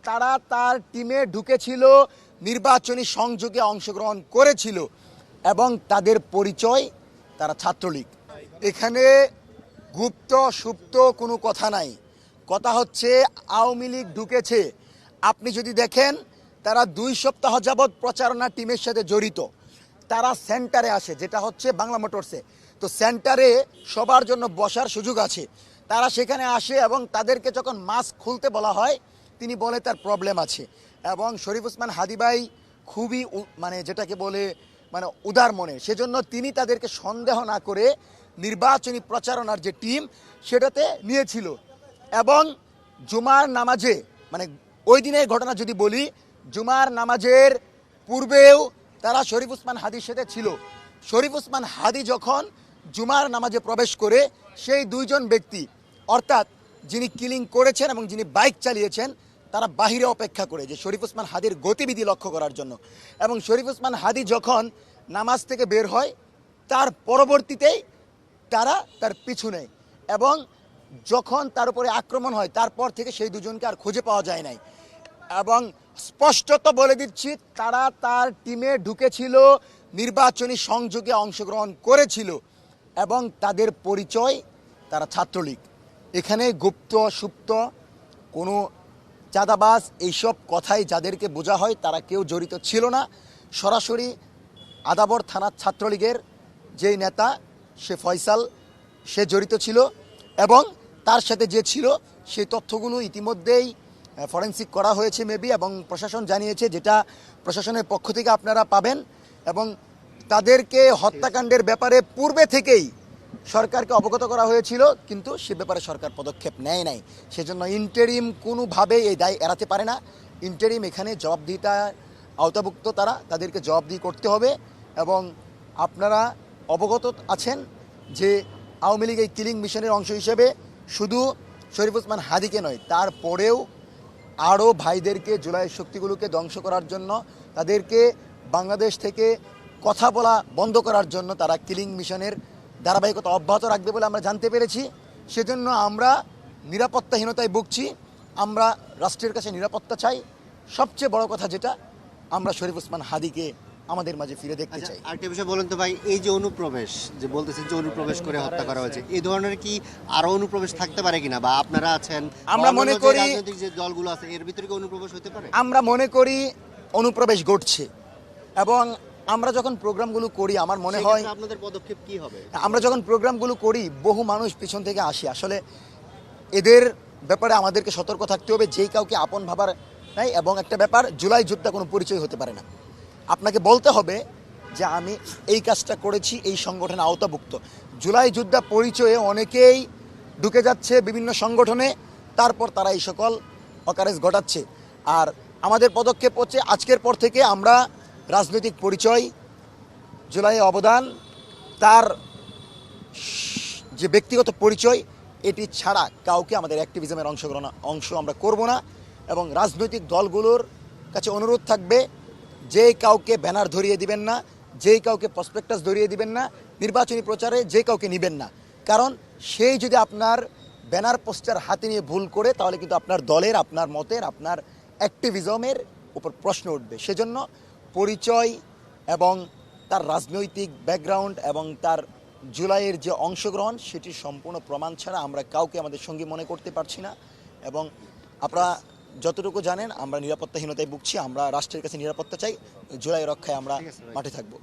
তারা তার টিমে ঢুকেছিল, নির্বাচনী সংযোগে অংশগ্রহণ করেছিল এবং তাদের পরিচয় তারা ছাত্রলীগ। এখানে গুপ্ত সুপ্ত কোনো কথা নাই। কথা হচ্ছে আওয়ামী লীগ ঢুকেছে। আপনি যদি দেখেন তারা 2 সপ্তাহ যাবৎ প্রচারণা টিমের সাথে জড়িত। তারা সেন্টারে আসে, যেটা হচ্ছে বাংলা মোটরসে। তো সেন্টারে সবার জন্য বসার সুযোগ আছে। তারা সেখানে আসে এবং তাদেরকে যখন মাস্ক খুলতে বলা হয় তিনি বলে তার প্রবলেম আছে। এবং শরীফ ওসমান হাদী ভাই খুবই যেটাকে বলে উদার মনে, সেজন্য তিনি তাদেরকে সন্দেহ না করে নির্বাচনী প্রচারণার যে টিম সেটাতে নিয়েছিল। এবং জুমার নামাজে ওই দিনের ঘটনা যদি বলি, জুমার নামাজের পূর্বেও তারা শরীফ ওসমান হাদীর সাথে ছিল। শরীফ ওসমান হাদী যখন জুমার নামাজে প্রবেশ করে সেই 2 জন ব্যক্তি, অর্থাৎ যিনি কিলিং করেছেন এবং যিনি বাইক চালিয়েছেন, তারা বাহিরে অপেক্ষা করে যে শরীফ ওসমান হাদীর গতিবিধি লক্ষ্য করার জন্য। এবং শরীফ ওসমান হাদী যখন নামাজ থেকে বের হয় তার পরবর্তীতেই তারা তার পিছু নেয় এবং যখন তার উপরে আক্রমণ হয় তারপর থেকে সেই 2 জনকে আর খুঁজে পাওয়া যায় নাই। এবং স্পষ্টত বলে দিচ্ছি, তারা তার টিমে ঢুকেছিল, নির্বাচনী সংযোগে অংশগ্রহণ করেছিল এবং তাদের পরিচয় তারা ছাত্রলীগ। এখানে গুপ্ত সুপ্ত কোনো চাঁদাবাজ এইসব কথাই যাদেরকে বোঝা হয় তারা কেউ জড়িত ছিল না। সরাসরি আদাবর থানার ছাত্রলীগের যেই নেতা সে ফয়সাল, সে জড়িত ছিল এবং তার সাথে যে ছিল সেই তথ্যগুলো ইতিমধ্যেই ফরেনসিক করা হয়েছে মেবি, এবং প্রশাসন জানিয়েছে, যেটা প্রশাসনের পক্ষ থেকে আপনারা পাবেন। এবং তাদেরকে হত্যাকাণ্ডের ব্যাপারে পূর্বে থেকেই সরকারকে অবগত করা হয়েছিল, কিন্তু সে ব্যাপারে সরকার পদক্ষেপ নেয় নাই। সেজন্য ইন্টারিম কোনোভাবেই এই দায় এড়াতে পারে না। ইন্টারিম এখানে জবাবদিহিতার আওতাভুক্ত, তাদেরকে জবাবদিহি করতে হবে। এবং আপনারা অবগত আছেন যে আওয়ামী লীগ এই কিলিং মিশনের অংশ হিসেবে শুধু শরীফ ওসমান হাদীকে নয়, তারপরেও আরও ভাইদেরকে, জুলাইয়ের শক্তিগুলোকে ধ্বংস করার জন্য, তাদেরকে বাংলাদেশ থেকে কথা বলা বন্ধ করার জন্য তারা কিলিং মিশনের ধারাবাহিকতা অব্যাহত রাখবে বলে আমরা জানতে পেরেছি। সেজন্য আমরা নিরাপত্তাহীনতায় ভুগছি। আমরা রাষ্ট্রের কাছে নিরাপত্তা চাই। সবচেয়ে বড় কথা যেটা, আমরা শরীফ ওসমান হাদীকে আমাদের মাঝে ফিরে দেখতে চাই। আরেকটা বিষয় বলেন তো ভাই, এই যে অনুপ্রবেশ যে বলতেছেন যে অনুপ্রবেশ করে হত্যা করা হয়েছে, এই ধরনের কি আরো অনুপ্রবেশ থাকতে পারে কিনা, বা আপনারা আছেন, আমরা মনে করি রাজনৈতিক যে দলগুলো আছে এর ভিতরে কি অনুপ্রবেশ হতে পারে? আমরা মনে করি অনুপ্রবেশ ঘটছে। এবং আমরা যখন প্রোগ্রামগুলো করি আমার মনে হয় আপনাদের পদক্ষেপ কি হবে? আমরা যখন প্রোগ্রামগুলো করি বহু মানুষ পিছন থেকে আসে। আসলে এদের ব্যাপারে আমাদেরকে সতর্ক থাকতে হবে, যেই কাউকে আপন ভাবার নাই। এবং একটা ব্যাপার, জুলাই যোদ্ধা কোনো পরিচয় হতে পারে না। আপনাকে বলতে হবে যে আমি এই কাজটা করেছি, এই সংগঠনে আওতাভুক্ত। জুলাই যোদ্ধা পরিচয়ে অনেকেই ঢুকে যাচ্ছে বিভিন্ন সংগঠনে, তারপর তারা এই সকল অকারেজ ঘটাচ্ছে। আর আমাদের পদক্ষেপ হচ্ছে আজকের পর থেকে আমরা রাজনৈতিক পরিচয়, জুলাইয়ে অবদান, তার যে ব্যক্তিগত পরিচয়, এটি ছাড়া কাউকে আমাদের অ্যাক্টিভিজমের অংশ আমরা করব না। এবং রাজনৈতিক দলগুলোর কাছে অনুরোধ থাকবে, যে কাউকে ব্যানার ধরিয়ে দিবেন না, যেই কাউকে প্রসপেক্টাস ধরিয়ে দিবেন না, নির্বাচনী প্রচারে যে কাউকে নেবেন না। কারণ সেই যদি আপনার ব্যানার পোস্টার হাতে নিয়ে ভুল করে, তাহলে কিন্তু আপনার দলের, আপনার মতের, আপনার অ্যাক্টিভিজমের উপর প্রশ্ন উঠবে। সেজন্য পরিচয় এবং তার রাজনৈতিক ব্যাকগ্রাউন্ড এবং তার জুলাইয়ের যে অংশগ্রহণ, সেটির সম্পূর্ণ প্রমাণ ছাড়া আমরা কাউকে আমাদের সঙ্গী মনে করতে পারছি না। এবং আপনারা যতটুকু জানেন আমরা নিরাপত্তাহীনতায় ভুগছি। আমরা রাষ্ট্রের কাছে নিরাপত্তা চাই। জুলাই রক্ষায় আমরা মাঠে থাকবো।